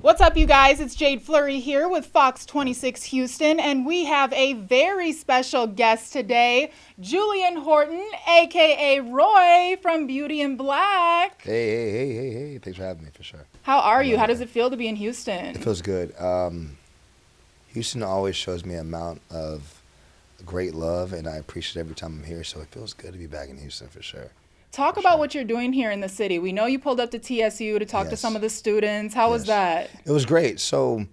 What's up, you guys? It's Jade Flury here with Fox 26 Houston, and we have a very special guest today, Julian Horton, aka Roy from Beauty and Black. Hey. Thanks for having me, for sure. How are you? How does it feel to be in Houston? It feels good. Houston always shows me an amount of great love, and I appreciate it every time I'm here, so it feels good to be back in Houston, for sure. Talk about what you're doing here in the city. We know you pulled up to TSU to talk to some of the students. How was that? It was great. So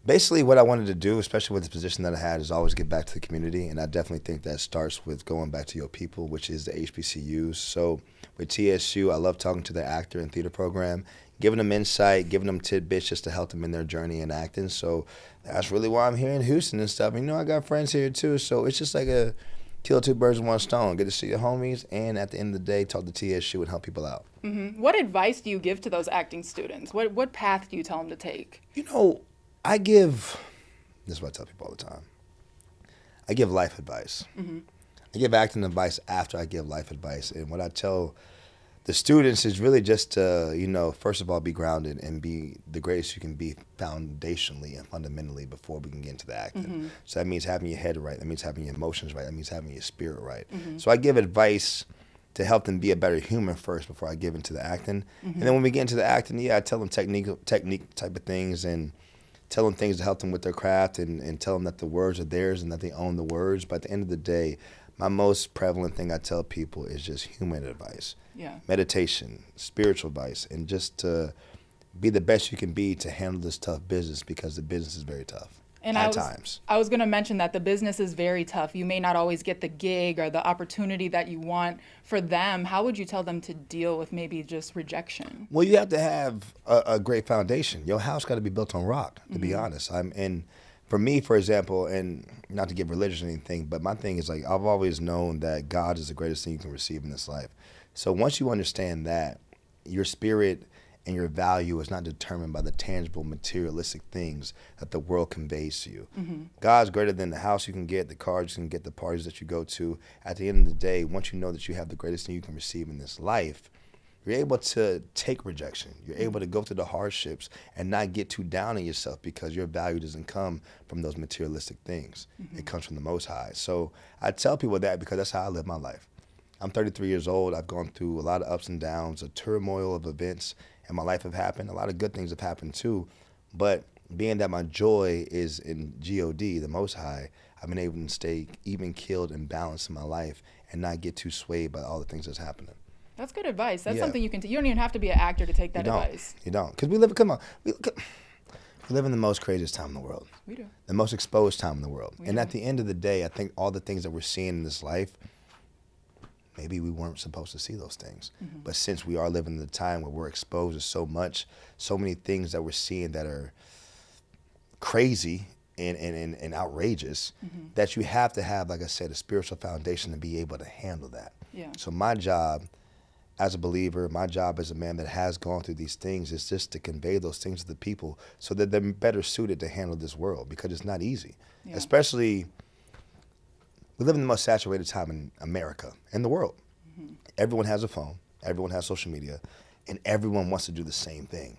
basically what I wanted to do, especially with the position that I had, is always get back to the community, and I definitely think that starts with going back to your people, which is the HBCUs. So with TSU, I love talking to the actor and theater program, giving them insight, giving them tidbits just to help them in their journey in acting. So that's really why I'm here in Houston and stuff. And, I got friends here too, so it's just like a kill two birds with one stone. Get to see your homies, and at the end of the day, talk to TSU and help people out. Mm-hmm. What advice do you give to those acting students? What path do you tell them to take? This is what I tell people all the time. I give life advice. Mm-hmm. I give acting advice after I give life advice. And what I tell the students is really just to, first of all, be grounded and be the greatest you can be foundationally and fundamentally before we can get into the acting. Mm-hmm. So that means having your head right. That means having your emotions right. That means having your spirit right. Mm-hmm. So I give advice to help them be a better human first before I give into the acting. Mm-hmm. And then when we get into the acting, I tell them technique type of things and tell them things to help them with their craft and tell them that the words are theirs and that they own the words. But at the end of the day, my most prevalent thing I tell people is just human advice. Yeah. Meditation, spiritual advice, and just to be the best you can be to handle this tough business, because the business is very tough at times. I was going to mention that the business is very tough. You may not always get the gig or the opportunity that you want for them. How would you tell them to deal with maybe just rejection? Well, you have to have a great foundation. Your house got to be built on rock, to be honest. And for me, for example, and not to get religious or anything, but my thing is, like, I've always known that God is the greatest thing you can receive in this life. So once you understand that, your spirit and your value is not determined by the tangible, materialistic things that the world conveys to you. Mm-hmm. God's greater than the house you can get, the cars you can get, the parties that you go to. At the end of the day, once you know that you have the greatest thing you can receive in this life, you're able to take rejection. You're able to go through the hardships and not get too down on yourself, because your value doesn't come from those materialistic things. Mm-hmm. It comes from the Most High. So I tell people that because that's how I live my life. I'm 33 years old. I've gone through a lot of ups and downs, a turmoil of events in my life have happened. A lot of good things have happened too. But being that my joy is in God, the Most High, I've been able to stay even keeled and balanced in my life and not get too swayed by all the things that's happening. That's good advice. That's something you can you don't even have to be an actor to take that advice. You don't. Because we live in the most craziest time in the world. We do. The most exposed time in the world. At the end of the day, I think all the things that we're seeing in this life, maybe we weren't supposed to see those things. Mm-hmm. But since we are living in a time where we're exposed to so much, so many things that we're seeing that are crazy and outrageous, that you have to have, like I said, a spiritual foundation to be able to handle that. Yeah. So my job as a believer, my job as a man that has gone through these things is just to convey those things to the people so that they're better suited to handle this world, because it's not easy. Yeah. Especially, we live in the most saturated time in America and the world. Mm-hmm. Everyone has a phone, everyone has social media, and everyone wants to do the same thing.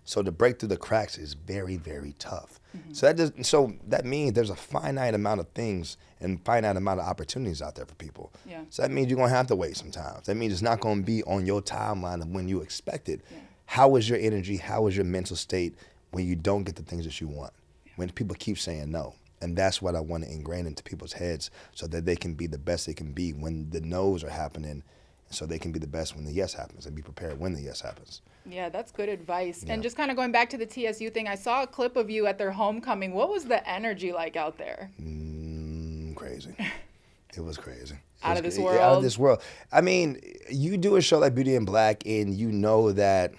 So to break through the cracks is very, very tough. Mm-hmm. So that means there's a finite amount of things and finite amount of opportunities out there for people. Yeah. So that means you're gonna have to wait sometimes. That means it's not gonna be on your timeline of when you expect it. Yeah. How is your energy? How is your mental state when you don't get the things that you want? When people keep saying no. And that's what I want to ingrain into people's heads so that they can be the best they can be when the no's are happening, so they can be the best when the yes happens and be prepared when the yes happens. Yeah, that's good advice. Yeah. And just kind of going back to the TSU thing, I saw a clip of you at their homecoming. What was the energy like out there? Crazy. It was crazy. Out of this world? Out of this world. I mean, you do a show like Beauty and Black, and you know that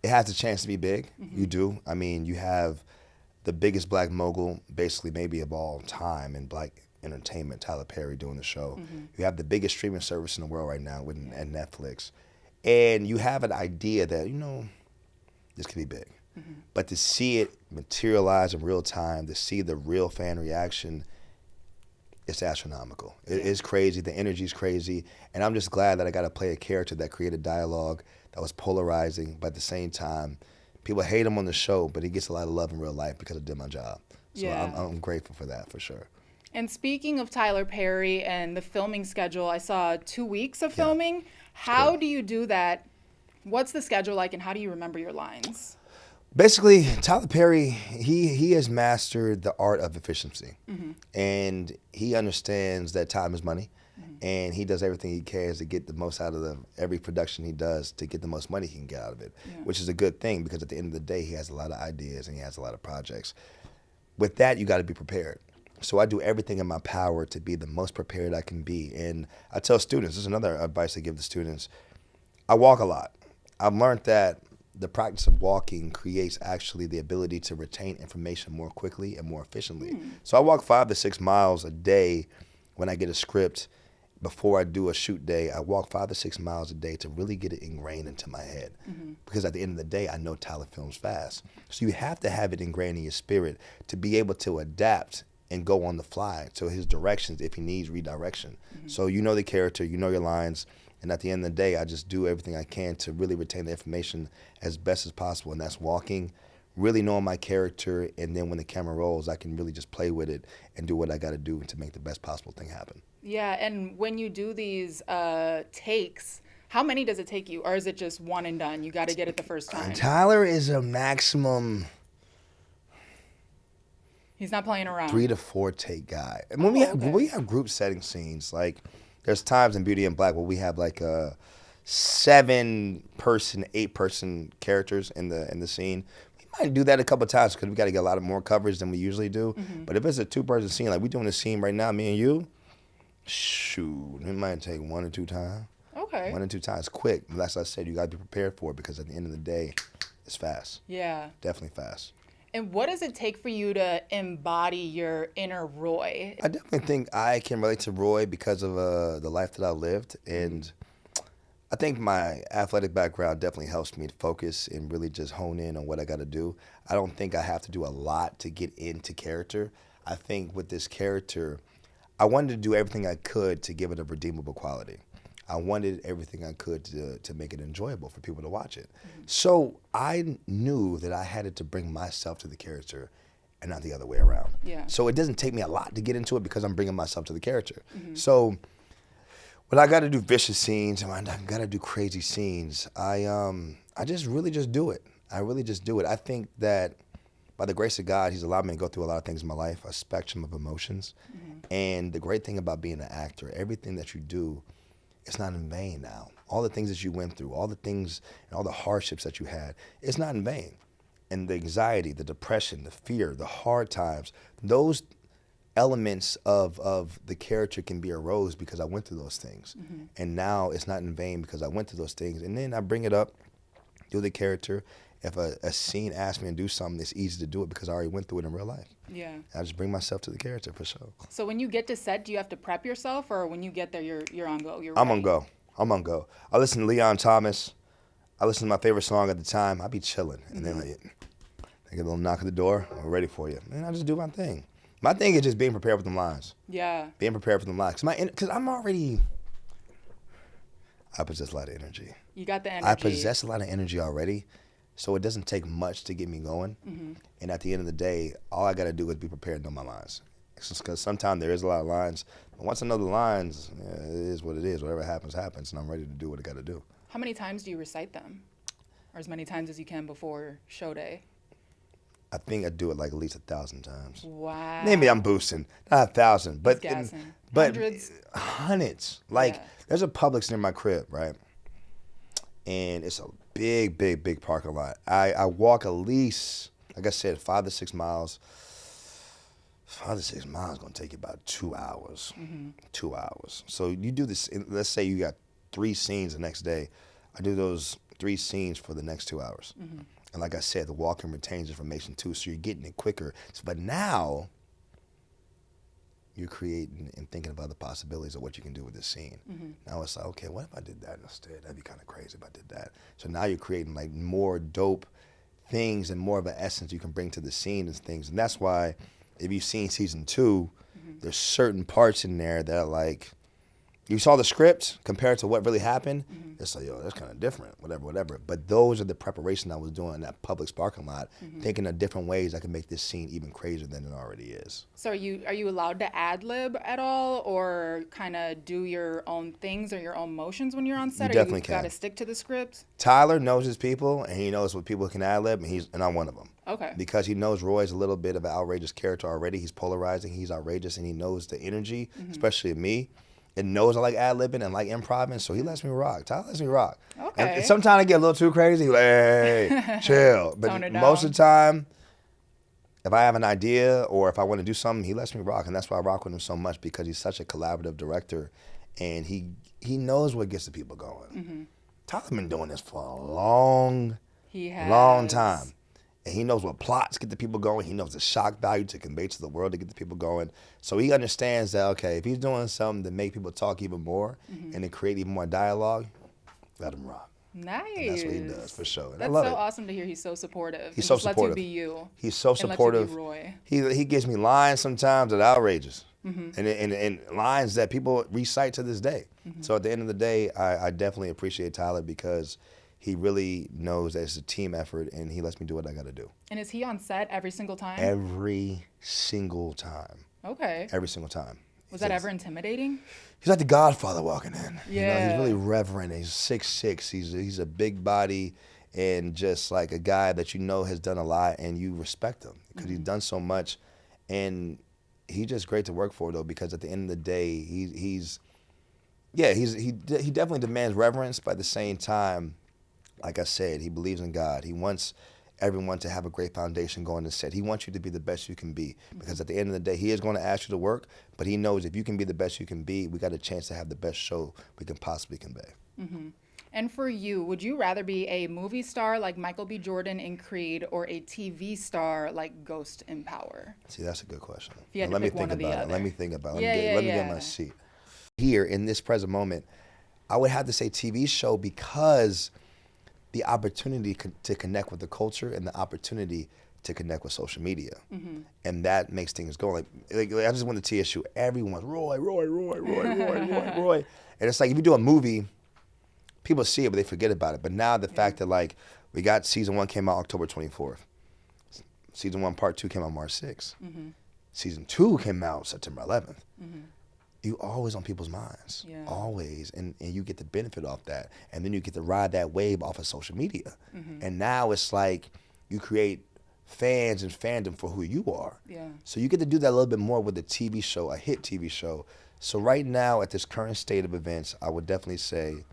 it has a chance to be big. Mm-hmm. You do. I mean, you have the biggest black mogul, basically maybe of all time in black entertainment, Tyler Perry, doing the show. Mm-hmm. You have the biggest streaming service in the world right now at Netflix. And you have an idea that, this could be big. Mm-hmm. But to see it materialize in real time, to see the real fan reaction, it's astronomical. It is crazy. The energy is crazy. And I'm just glad that I got to play a character that created dialogue that was polarizing, but at the same time, People hate him on the show, but he gets a lot of love in real life because I did my job. So Yeah. I'm grateful for that, for sure. And speaking of Tyler Perry and the filming schedule, I saw 2 weeks of filming. How do you do that? What's the schedule like, and how do you remember your lines? Basically, Tyler Perry, he has mastered the art of efficiency. And he understands that time is money. And he does everything he can to get the most out of every production he does to get the most money he can get out of it, which is a good thing because at the end of the day, he has a lot of ideas and he has a lot of projects. With that, you got to be prepared. So I do everything in my power to be the most prepared I can be. And I tell students, this is another advice I give the students, I walk a lot. I've learned that the practice of walking creates actually the ability to retain information more quickly and more efficiently. So I walk 5 to 6 miles a day when I get a script. Before I do a shoot day, I walk 5 to 6 miles a day to really get it ingrained into my head. Because at the end of the day, I know Tyler films fast. So you have to have it ingrained in your spirit to be able to adapt and go on the fly to his directions if he needs redirection. So you know the character, you know your lines, and at the end of the day, I just do everything I can to really retain the information as best as possible, and that's walking, really knowing my character, and then when the camera rolls, I can really just play with it and do what I got to do to make the best possible thing happen. Yeah, and when you do these takes, how many does it take you? Or is it just one and done? You got to get it the first time. Tyler is a maximum He's not playing around. 3 to 4 take guy. And when we have group setting scenes, like there's times in Beauty and Black where we have like 7-person, 8-person characters in the scene. We might do that a couple of times because we got to get a lot of more coverage than we usually do. But if it's a 2-person scene, like we're doing a scene right now, me and you, shoot, it might take 1 or 2 times. Okay. 1 or 2 times quick. But as I said, you got to be prepared for it because at the end of the day, it's fast. Yeah. Definitely fast. And what does it take for you to embody your inner Roy? I definitely think I can relate to Roy because of the life that I lived. And I think my athletic background definitely helps me to focus and really just hone in on what I got to do. I don't think I have to do a lot to get into character. I think with this character, I wanted to do everything I could to give it a redeemable quality. I wanted everything I could to make it enjoyable for people to watch it. So I knew that I had to bring myself to the character and not the other way around. Yeah. So it doesn't take me a lot to get into it because I'm bringing myself to the character. So when I got to do vicious scenes and when I got to do crazy scenes, I just really just do it. I really just do it. I think that by the grace of God, he's allowed me to go through a lot of things in my life, a spectrum of emotions. And the great thing about being an actor, everything that you do, it's not in vain now. All the things that you went through, all the things and all the hardships that you had, it's not in vain. And the anxiety, the depression, the fear, the hard times, those elements of the character can be arose because I went through those things. And now it's not in vain because I went through those things. And then I bring it up, do the character. If a scene asks me to do something, it's easy to do it because I already went through it in real life. Yeah. I just bring myself to the character for sure. So when you get to set, do you have to prep yourself, or when you get there, you're on go? I'm on go. I'm on go. I listen to Leon Thomas. I listen to my favorite song at the time. I be chilling, and then I get a little knock at the door. I'm ready for you, and I just do my thing. My thing is just being prepared for them lines. Yeah. Being prepared for them lines, because I'm already. I possess a lot of energy. You got the energy. I possess a lot of energy already. So it doesn't take much to get me going. And at the end of the day, all I got to do is be prepared to know my lines. Because sometimes there is a lot of lines. But once I know the lines, it is what it is. Whatever happens, happens. And I'm ready to do what I got to do. How many times do you recite them? Or as many times as you can before show day? I think I do it like at least 1,000 times. Wow. Maybe I'm boosting. Not 1,000. But, but hundreds? Hundreds. Like, there's a Publix near my crib, right? And it's a big parking lot. I walk at least, like I said, 5 to 6 miles. 5 to 6 miles is going to take you about 2 hours. 2 hours. So you do this, let's say you got 3 scenes the next day. I do those 3 scenes for the next 2 hours. And like I said, the walking retains information too, so you're getting it quicker. But now, you're creating and thinking of other possibilities of what you can do with this scene. Now it's like, okay, what if I did that instead? That'd be kind of crazy if I did that. So now you're creating like more dope things and more of an essence you can bring to the scene and things. And that's why if you've seen season 2, there's certain parts in there that are like, you saw the script compared to what really happened, it's like, yo, that's kind of different, whatever. But those are the preparation I was doing in that public parking lot, thinking of different ways I could make this scene even crazier than it already is. So are you allowed to ad-lib at all, or kind of do your own things or your own motions when you're on set? You definitely got to can. stick to the script? Tyler knows his people, and he knows what people can ad-lib, and I'm one of them. Okay. Because he knows Roy's a little bit of an outrageous character already. He's polarizing, he's outrageous, and he knows the energy, especially of me. And knows I like ad-libbing and like improvising, so he lets me rock. Tyler lets me rock. Okay. And sometimes I get a little too crazy. He's like, hey, chill. But Tone it down. most of the time, if I have an idea or if I want to do something, he lets me rock. And that's why I rock with him so much, because he's such a collaborative director. And he knows what gets the people going. Tyler's been doing this for a long time. And he knows what plots get the people going. He knows the shock value to convey to the world to get the people going. So he understands that, okay, if he's doing something to make people talk even more and to create even more dialogue, let him rock. Nice. And that's what he does, for sure. And That's I love so it. awesome to hear. He's so supportive. He's and so just supportive. Lets you be you. He's so and supportive. Lets you be Roy. He gives me lines sometimes that are outrageous. And lines that people recite to this day. So at the end of the day, I definitely appreciate Tyler, because he really knows that it's a team effort, and he lets me do what I got to do. And is he on set every single time? Every single time. Okay. Every single time. Was that ever intimidating? He's like the Godfather walking in. Yeah. You know, he's really reverent. He's 6'6". He's a big body, and just like a guy that you know has done a lot, and you respect him because he's done so much. And he's just great to work for, though, because at the end of the day, he definitely demands reverence, but at the same time, like I said, he believes in God. He wants everyone to have a great foundation going to set. He wants you to be the best you can be, because at the end of the day, he is going to ask you to work, but he knows if you can be the best you can be, we got a chance to have the best show we can possibly convey. And for you, would you rather be a movie star like Michael B. Jordan in Creed, or a TV star like Ghost in Power? See, that's a good question. you had to Let me pick one think or the about it. other. Let me think about it. Yeah, Let me get my seat. Here, in this present moment, I would have to say TV show, because the opportunity to connect with the culture and the opportunity to connect with social media. And that makes things go. Like I just went to TSU. Everyone's Roy. And it's like, if you do a movie, people see it, but they forget about it. But now the fact that, like, we got season 1 came out October 24th. Season 1 part 2 came out March 6th. Season 2 came out September 11th. You always on people's minds, always, and you get the benefit off that, and then you get to ride that wave off of social media, and now it's like you create fans and fandom for who you are. So you get to do that a little bit more with a TV show, a hit TV show. So right now, at this current state of events, I would definitely say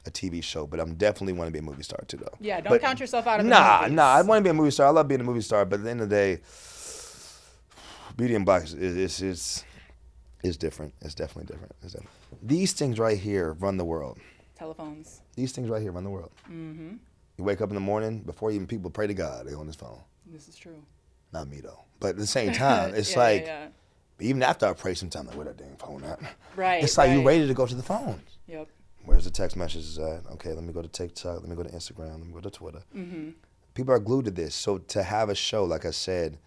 a TV show, but I'm definitely want to be a movie star too, though. Yeah, don't count yourself out of the movies. Nah, I want to be a movie star. I love being a movie star, but at the end of the day, Beauty and Black is different. It's definitely different. These things right here run the world. Telephones. These things right here run the world. You wake up in the morning, before even people pray to God, they're on his phone. This is true. Not me, though. But at the same time, it's even after I pray, sometimes like, where that dang phone at? Right. It's like you're ready to go to the phone. Yep. Where's the text messages at? Okay, let me go to TikTok. Let me go to Instagram. Let me go to Twitter. People are glued to this. So to have a show, like I said,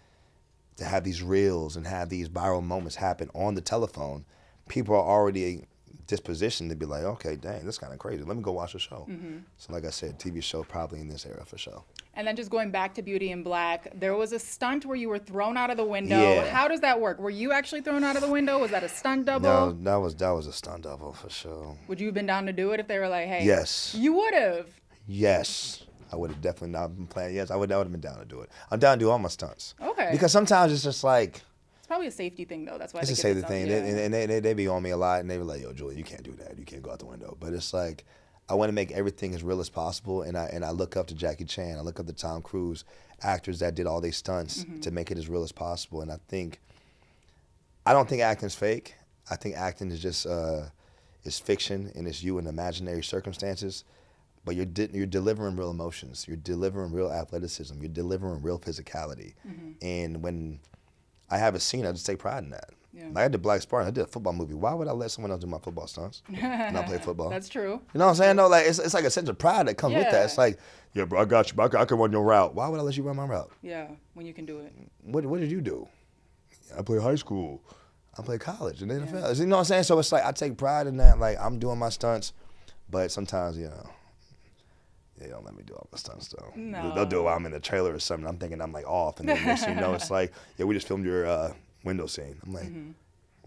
to have these reels and have these viral moments happen on the telephone, people are already dispositioned to be like, okay, dang, this is kind of crazy. Let me go watch a show. So like I said, TV show probably in this era for sure. And then just going back to Beauty in Black, there was a stunt where you were thrown out of the window. Yeah. How does that work? Were you actually thrown out of the window? Was that a stunt double? No, that was a stunt double for sure. Would you have been down to do it if they were like, hey? Yes. You would have? Yes. I would have definitely not been playing. Yes, I would have been down to do it. I'm down to do all my stunts. Okay. Because sometimes it's just like, it's probably a safety thing, though. That's why it's a safety thing. And they be on me a lot, and they be like, yo, Julian, you can't do that. You can't go out the window. But it's like, I want to make everything as real as possible, and I look up to Jackie Chan. I look up to Tom Cruise, actors that did all these stunts to make it as real as possible. And I don't think acting's fake. I think acting is just is fiction, and it's you in imaginary circumstances. But you're delivering real emotions. You're delivering real athleticism. You're delivering real physicality. And when I have a scene, I just take pride in that. Yeah. Like I did Black Spartan. I did a football movie. Why would I let someone else do my football stunts and I play football? That's true. You know what I'm saying? No, like it's like a sense of pride that comes with that. Yeah. It's like, yeah, bro, I got you. I can run your route. Why would I let you run my route? Yeah, when you can do it. What did you do? I play high school. I played college in the NFL. You know what I'm saying? So it's like I take pride in that. Like I'm doing my stunts, but sometimes they don't let me do all my stunts though. No. They'll do it while I'm in the trailer or something. I'm thinking I'm like off, and then next thing you know, it's like, yeah, we just filmed your window scene. I'm like,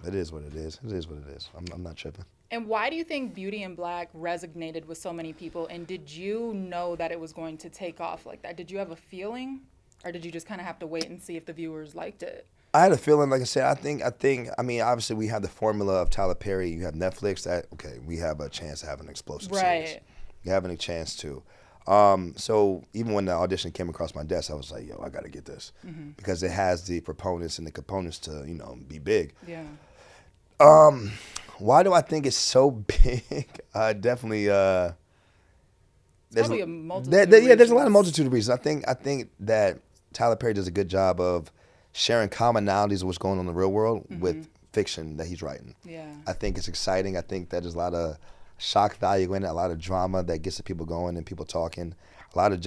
it is what it is. It is what it is. I'm not tripping. And why do you think Beauty in Black resonated with so many people? And did you know that it was going to take off like that? Did you have a feeling, or did you just kind of have to wait and see if the viewers liked it? I had a feeling, like I said, I mean, obviously we have the formula of Tyler Perry. You have Netflix. We have a chance to have an explosive series. You have a chance to. So even when the audition came across my desk, I was like, yo, I got to get this. Because it has the proponents and the components to, be big. Yeah. Why do I think it's so big? Definitely. There's probably a multitude of reasons. There's a lot of multitude of reasons. I think that Tyler Perry does a good job of sharing commonalities of what's going on in the real world with fiction that he's writing. Yeah. I think it's exciting. I think that there's a lot of shock value in it, a lot of drama that gets the people going and people talking, a lot of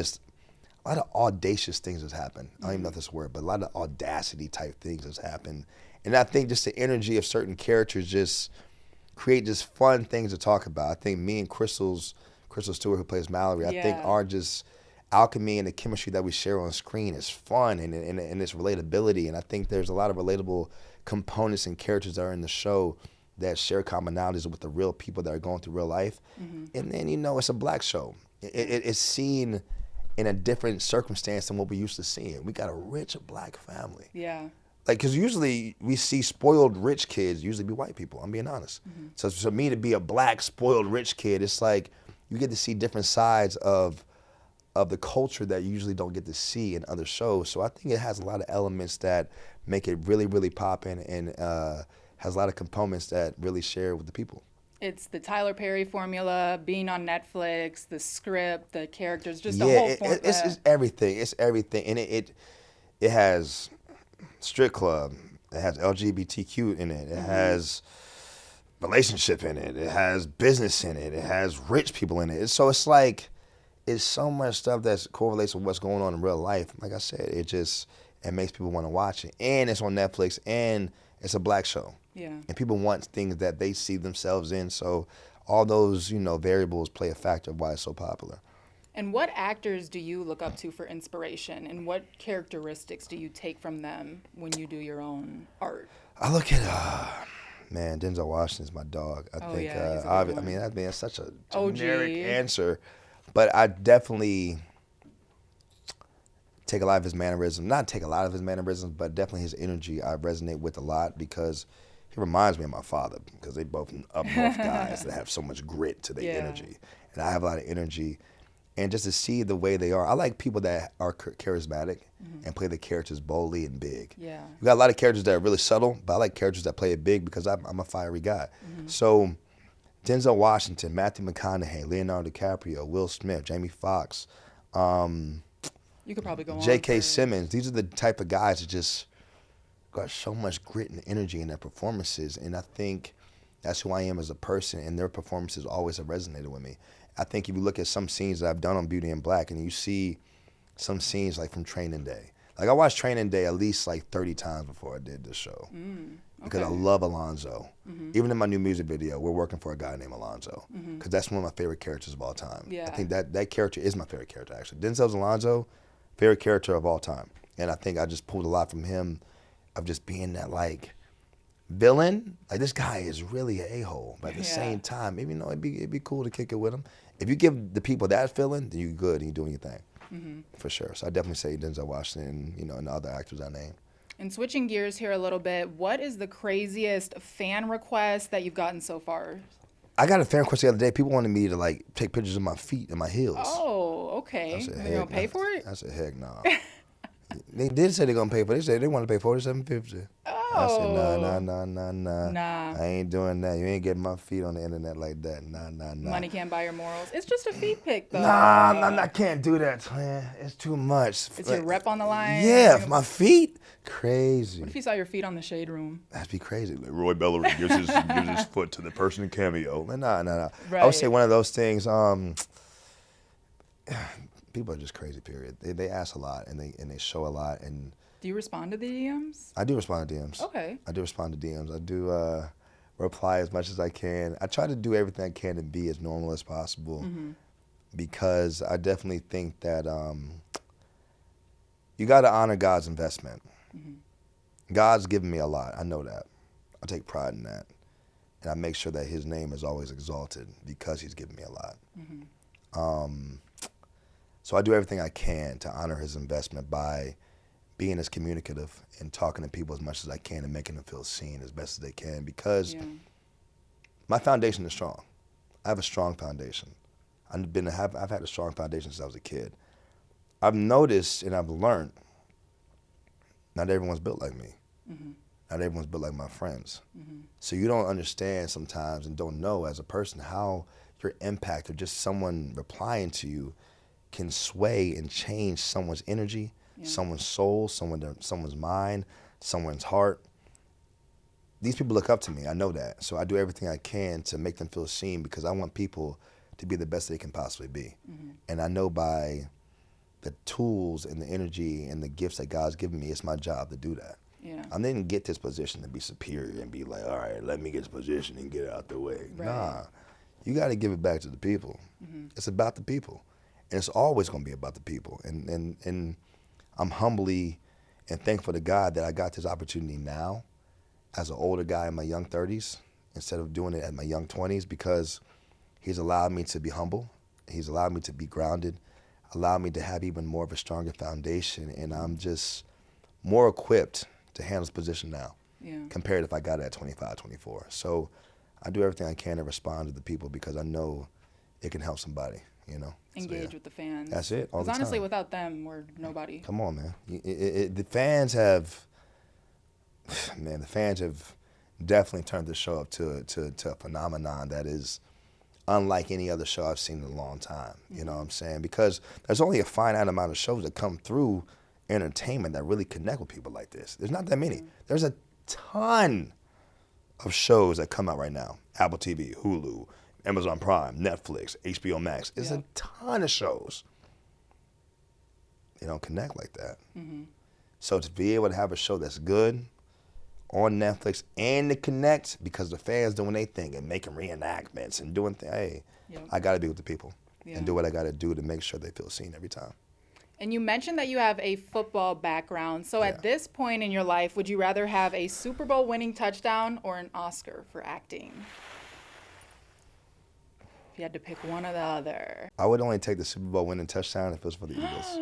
audacious things has happened. I don't even know if that's a word, but a lot of audacity type things has happened. And I think just the energy of certain characters just create just fun things to talk about. I think me and Crystal Stewart, who plays Mallory, I think are just alchemy and the chemistry that we share on screen is fun and its relatability. And I think there's a lot of relatable components and characters that are in the show that share commonalities with the real people that are going through real life. And then, it's a Black show. It's seen in a different circumstance than what we used to seeing. We got a rich Black family. Yeah. Like, because usually we see spoiled rich kids usually be white people, I'm being honest. So for me to be a Black spoiled rich kid, it's like you get to see different sides of the culture that you usually don't get to see in other shows. So I think it has a lot of elements that make it really, really poppin' and has a lot of components that really share with the people. It's the Tyler Perry formula, being on Netflix, the script, the characters, just the whole formula. It's everything. It's everything. And it has strip club. It has LGBTQ in it. It has relationship in it. It has business in it. It has rich people in it. So it's like, it's so much stuff that correlates with what's going on in real life. Like I said, it makes people want to watch it. And it's on Netflix, and it's a Black show. Yeah. And people want things that they see themselves in. So all those, variables play a factor of why it's so popular. And what actors do you look up to for inspiration, and what characteristics do you take from them when you do your own art? I look at, Denzel Washington's my dog. I think, that's such a generic answer, but I definitely take a lot of his mannerisms. Not take a lot of his mannerisms, but definitely his energy I resonate with a lot because he reminds me of my father, because they both up north guys that have so much grit to their energy. And I have a lot of energy. And just to see the way they are, I like people that are charismatic and play the characters boldly and big. Yeah. You got a lot of characters that are really subtle, but I like characters that play it big because I'm a fiery guy. So Denzel Washington, Matthew McConaughey, Leonardo DiCaprio, Will Smith, Jamie Foxx, you could probably go on. J.K. Simmons. These are the type of guys that just got so much grit and energy in their performances, and I think that's who I am as a person, and their performances always have resonated with me. I think if you look at some scenes that I've done on Beauty in Black, and you see some scenes like from Training Day. Like I watched Training Day at least like 30 times before I did this show. Because I love Alonzo. Even in my new music video, we're working for a guy named Alonzo. Because that's one of my favorite characters of all time. I think that character is my favorite character, actually. Denzel's Alonzo, favorite character of all time. And I think I just pulled a lot from him of just being that like villain. Like this guy is really an a-hole. But at the same time, maybe it'd be cool to kick it with him. If you give the people that feeling, then you're good and you're doing your thing. For sure. So I definitely say Denzel Washington, and the other actors I named. And switching gears here a little bit, what is the craziest fan request that you've gotten so far? I got a fan request the other day. People wanted me to like take pictures of my feet and my heels. Oh, okay. Are you gonna pay for it? I said, heck no. They did say they're gonna pay for it. They said they want to pay $47.50. Oh. I said, nah. Nah. I ain't doing that. You ain't getting my feet on the internet like that. Nah. Money can't buy your morals. It's just a feet pic, though. I can't do that, man. It's too much. Is your rep on the line? Yeah, my feet? Crazy. What if you saw your feet on the Shade Room? That'd be crazy. Like Roy Bellery gives his foot to the person in Cameo. Nah. Right. I would say one of those things, People are just crazy, period. They ask a lot, and they show a lot. And Do you respond to the DMs? I do respond to DMs. Okay. I do respond to DMs. I do reply as much as I can. I try to do everything I can to be as normal as possible, because I definitely think that you got to honor God's investment. God's given me a lot. I know that. I take pride in that. And I make sure that his name is always exalted because he's given me a lot. So I do everything I can to honor his investment by being as communicative and talking to people as much as I can and making them feel seen as best as they can, because my foundation is strong. I have a strong foundation. I've had a strong foundation since I was a kid. I've noticed and I've learned not everyone's built like me. Not everyone's built like my friends. So you don't understand sometimes and don't know as a person how your impact of just someone replying to you can sway and change someone's energy, someone's soul, someone's mind, someone's heart. These people look up to me. I know that. So I do everything I can to make them feel seen, because I want people to be the best they can possibly be. And I know by the tools and the energy and the gifts that God's given me, it's my job to do that. I didn't get this position to be superior and be like, all right, let me get this position and get it out the way. Nah, you got to give it back to the people. It's about the people. And it's always going to be about the people. And I'm humbly and thankful to God that I got this opportunity now as an older guy in my young 30s instead of doing it at my young 20s, because he's allowed me to be humble. He's allowed me to be grounded, allowed me to have even more of a stronger foundation. And I'm just more equipped to handle this position now compared to if I got it at 25, 24. So I do everything I can to respond to the people, because I know it can help somebody, you know. Engage with the fans. That's it, all the time. Honestly, without them, we're nobody. Come on, man. The fans have definitely turned the show up to a phenomenon that is unlike any other show I've seen in a long time. You know what I'm saying? Because there's only a finite amount of shows that come through entertainment that really connect with people like this. There's not that many. There's a ton of shows that come out right now. Apple TV, Hulu, Amazon Prime, Netflix, HBO Max. There's a ton of shows. They don't connect like that. So to be able to have a show that's good on Netflix and to connect, because the fans doing their thing and making reenactments and doing things, hey, I got to be with the people and do what I got to do to make sure they feel seen every time. And you mentioned that you have a football background. So at this point in your life, would you rather have a Super Bowl winning touchdown or an Oscar for acting? If you had to pick one or the other. I would only take the Super Bowl winning touchdown if it was for the Eagles.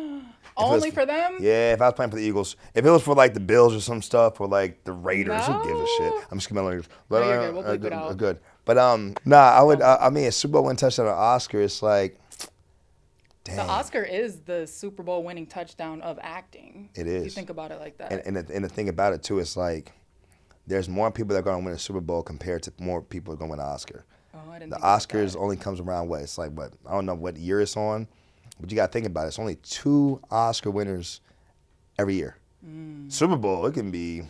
Only for them? Yeah, if I was playing for the Eagles. If it was for like the Bills or some stuff, or like the Raiders, who gives a shit? I'm just kidding. But, no, you're good. We'll bleep it out. Good. But I would. I mean, a Super Bowl winning touchdown or Oscar, it's like, damn. The Oscar is the Super Bowl winning touchdown of acting. It is. If you think about it like that. And the thing about it too, it's like there's more people that are going to win a Super Bowl compared to more people that are going to win an Oscar. Oh, I didn't The think about Oscars that. only comes around it's like what, I don't know what year it's on, but you got to think about it. It's only 2 Oscar winners every year. Super Bowl, it can be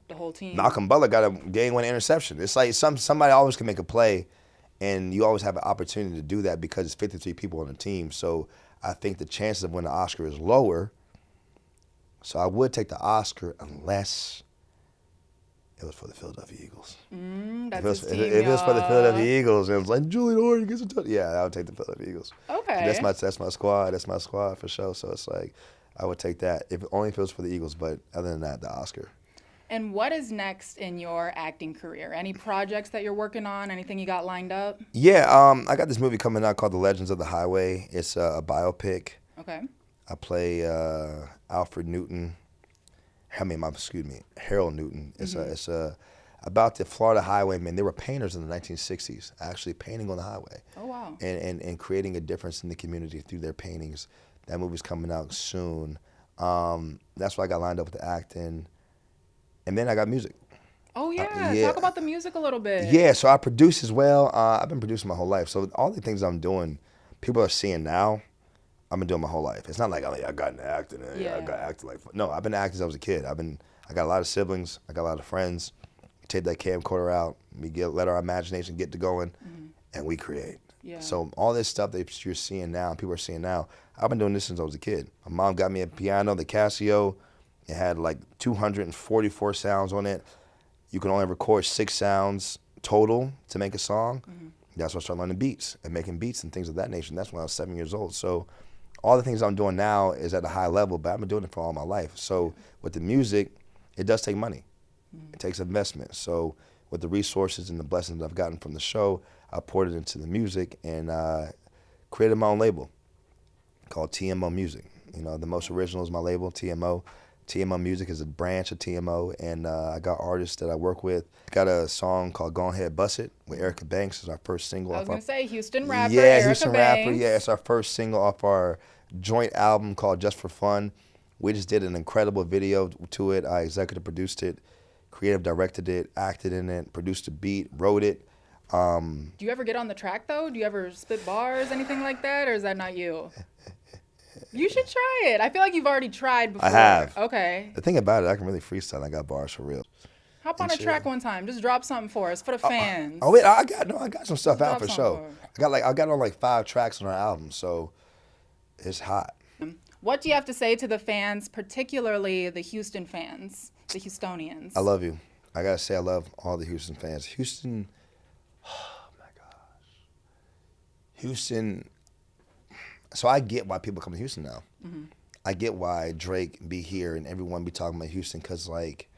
The whole team. Malcolm Butler got a game-winning interception. It's like somebody always can make a play, and you always have an opportunity to do that because it's 53 people on the team. So I think the chances of winning the Oscar is lower. So I would take the Oscar unless it was for the Philadelphia Eagles. That's his team, if it was for the Philadelphia Eagles, and it was like Julian Horton gets a touchdown, yeah, I would take the Philadelphia Eagles. Okay. That's my squad. That's my squad for sure. So it's like I would take that if it was for the Eagles. But other than that, the Oscar. And what is next in your acting career? Any projects that you're working on? Anything you got lined up? Yeah, I got this movie coming out called The Legends of the Highway. It's a biopic. Okay. I play Harold Newton. It's about the Florida highwaymen. They were painters in the 1960s, actually painting on the highway. Oh, wow. And creating a difference in the community through their paintings. That movie's coming out soon. That's why I got lined up with the acting. And then I got music. Oh, yeah. Talk about the music a little bit. Yeah, so I produce as well. I've been producing my whole life. So all the things I'm doing, people are seeing now. I've been doing my whole life. It's not like, I got into acting. I got acting like... No, I've been acting since I was a kid. I got a lot of siblings. I got a lot of friends. We take that camcorder out. We let our imagination get to going, and we create. Yeah. So all this stuff that you're seeing now, people are seeing now, I've been doing this since I was a kid. My mom got me a piano, the Casio. It had like 244 sounds on it. You can only record 6 sounds total to make a song. That's when I started learning beats and making beats and things of that nature. And that's when I was 7 years old. So all the things I'm doing now is at a high level, but I've been doing it for all my life. So with the music, it does take money. It takes investment. So with the resources and the blessings I've gotten from the show, I poured it into the music and created my own label called TMO Music. You know, the most original is my label, TMO. TMO Music is a branch of TMO, and I got artists that I work with. Got a song called Go Ahead Bust It with Erica Banks. It's our first single. I was going to say Houston rapper, yeah, Erica Houston Banks. rapper. Yeah, it's our first single off our joint album called Just for Fun. We just did an incredible video to it. I executive produced it, creative directed it, acted in it, produced the beat, wrote it. Do you ever get on the track, though? Do you ever spit bars, anything like that, or is that not you? You should try it. I feel like you've already tried before. I have. Okay. The thing about it, I can really freestyle. I got bars for real. Hop on a track one time. Just drop something for us, for the fans. Oh wait, I got some stuff out Drop for something sure. I got on like 5 tracks on our album, so it's hot. What do you have to say to the fans, particularly the Houston fans, the Houstonians? I love you. I gotta say I love all the Houston fans. Houston, oh my gosh. Houston, so I get why people come to Houston now. I get why Drake be here and everyone be talking about Houston, because like,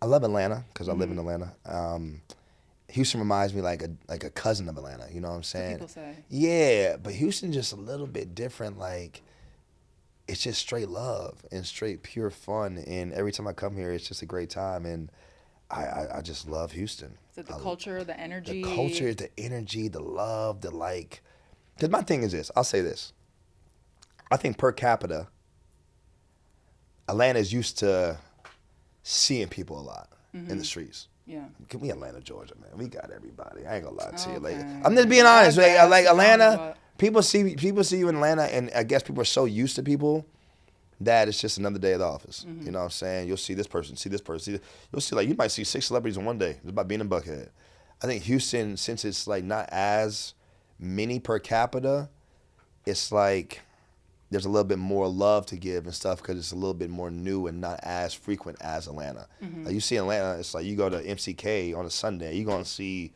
I love Atlanta because I live in Atlanta. Houston reminds me like a cousin of Atlanta. You know what I'm saying? People say. Yeah, but Houston just a little bit different. Like, it's just straight love and straight pure fun. And every time I come here, it's just a great time. And I just love Houston. Is it the culture, the energy? The culture, the energy, the love, the like. Because my thing is this. I'll say this. I think per capita, Atlanta is used to seeing people a lot in the streets. Yeah. We Atlanta, Georgia, man. We got everybody. I ain't gonna lie to you. Okay. Like, I'm just being honest. Like Atlanta, But people see you in Atlanta, and I guess people are so used to people that it's just another day at the office. You know what I'm saying? You'll see this person, you'll see like you might see 6 celebrities in one day just by being in Buckhead. I think Houston, since it's like not as many per capita, it's like there's a little bit more love to give and stuff because it's a little bit more new and not as frequent as Atlanta. Like you see Atlanta, it's like you go to MCK on a Sunday, you're going to see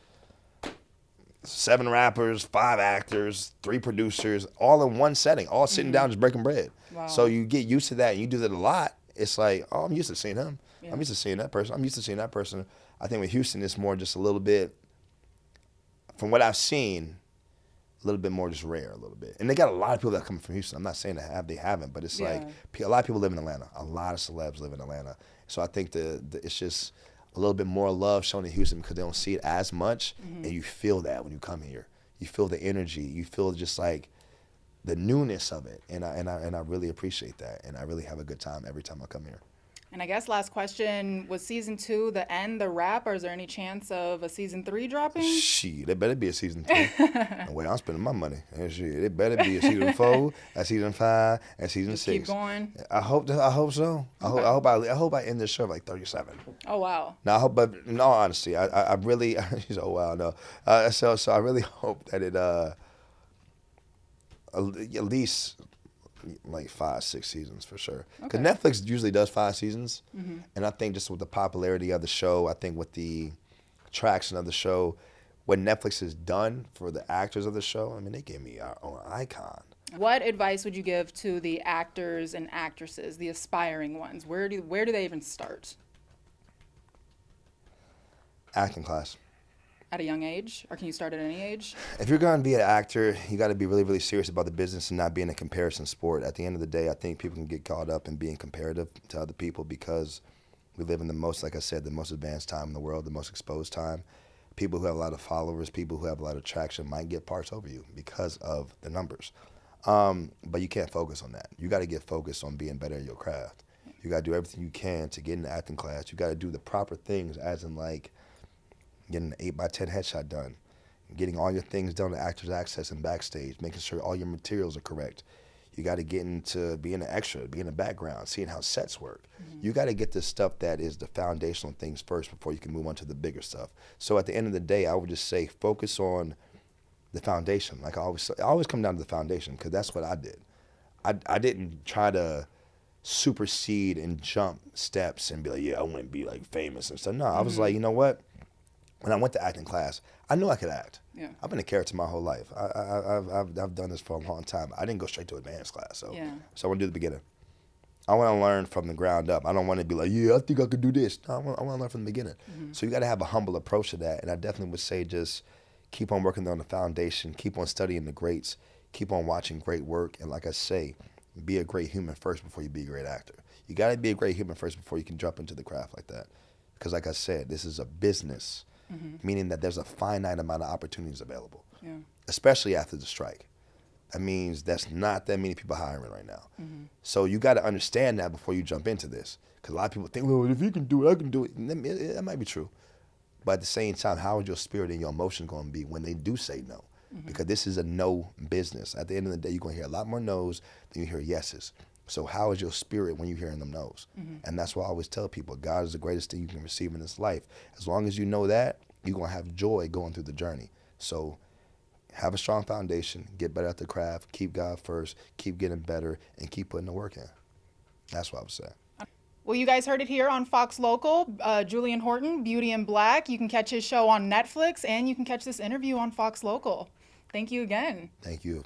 7 rappers, 5 actors, 3 producers, all in one setting, all sitting down just breaking bread. Wow. So you get used to that and you do that a lot. It's like, oh, I'm used to seeing him. Yeah. I'm used to seeing that person. I'm used to seeing that person. I think with Houston, it's more just a little bit, from what I've seen, a little bit more just rare, a little bit. And they got a lot of people that come from Houston. I'm not saying they haven't, but it's like a lot of people live in Atlanta. A lot of celebs live in Atlanta. So I think it's just a little bit more love shown in Houston because they don't see it as much, and you feel that when you come here. You feel the energy. You feel just like the newness of it, and I really appreciate that, and I really have a good time every time I come here. And I guess last question, was season 2 the end, the wrap, or is there any chance of a season 3 dropping? Shit, it better be a season 3. The way I'm spending my money. And shit, it better be a season 4, a season 5, and season 6. Keep going. I hope so. I hope I end this show at like 37. Oh wow. Now I hope, but in all honesty, I really. She's oh wow no. So I really hope that it at least like 5, 6 seasons for sure. Because Netflix usually does 5 seasons, and I think just with the popularity of the show, I think with the traction of the show, what Netflix has done for the actors of the show, I mean, they gave me our own icon. What advice would you give to the actors and actresses, the aspiring ones? Where do they even start? Acting class. At a young age, or can you start at any age? If you're going to be an actor, you got to be really, really serious about the business and not being a comparison sport. At the end of the day, I think people can get caught up in being comparative to other people because we live in the most, like I said, the most advanced time in the world, the most exposed time. People who have a lot of followers, people who have a lot of traction might get parts over you because of the numbers. But you can't focus on that. You got to get focused on being better at your craft. You got to do everything you can to get into acting class. You got to do the proper things, as in like getting an 8x10 headshot done, getting all your things done to Actors Access and backstage, making sure all your materials are correct. You got to get into being an extra, being in the background, seeing how sets work. You got to get the stuff that is the foundational things first before you can move on to the bigger stuff. So at the end of the day, I would just say focus on the foundation. Like I always come down to the foundation because that's what I did. I didn't try to supersede and jump steps and be like, yeah, I want to be like famous and stuff. No, I was like, you know what? When I went to acting class, I knew I could act. Yeah. I've been a character my whole life. I've done this for a long time. I didn't go straight to advanced class, so I want to do the beginning. I want to learn from the ground up. I don't want to be like, yeah, I think I could do this. No, I want to learn from the beginning. So you got to have a humble approach to that, and I definitely would say just keep on working on the foundation, keep on studying the greats, keep on watching great work, and like I say, be a great human first before you be a great actor. You got to be a great human first before you can jump into the craft like that. Because like I said, this is a business, meaning that there's a finite amount of opportunities available, especially after the strike. That means that's not that many people hiring right now. So you got to understand that before you jump into this. Because a lot of people think, well, if you can do it, I can do it. And that might be true. But at the same time, how is your spirit and your emotion going to be when they do say no? Because this is a no business. At the end of the day, you're going to hear a lot more no's than you hear yeses. So how is your spirit when you're hearing them no's? And that's why I always tell people, God is the greatest thing you can receive in this life. As long as you know that, you're going to have joy going through the journey. So have a strong foundation, get better at the craft, keep God first, keep getting better, and keep putting the work in. That's what I would say. Well, you guys heard it here on Fox Local. Julian Horton, Beauty in Black. You can catch his show on Netflix, and you can catch this interview on Fox Local. Thank you again. Thank you.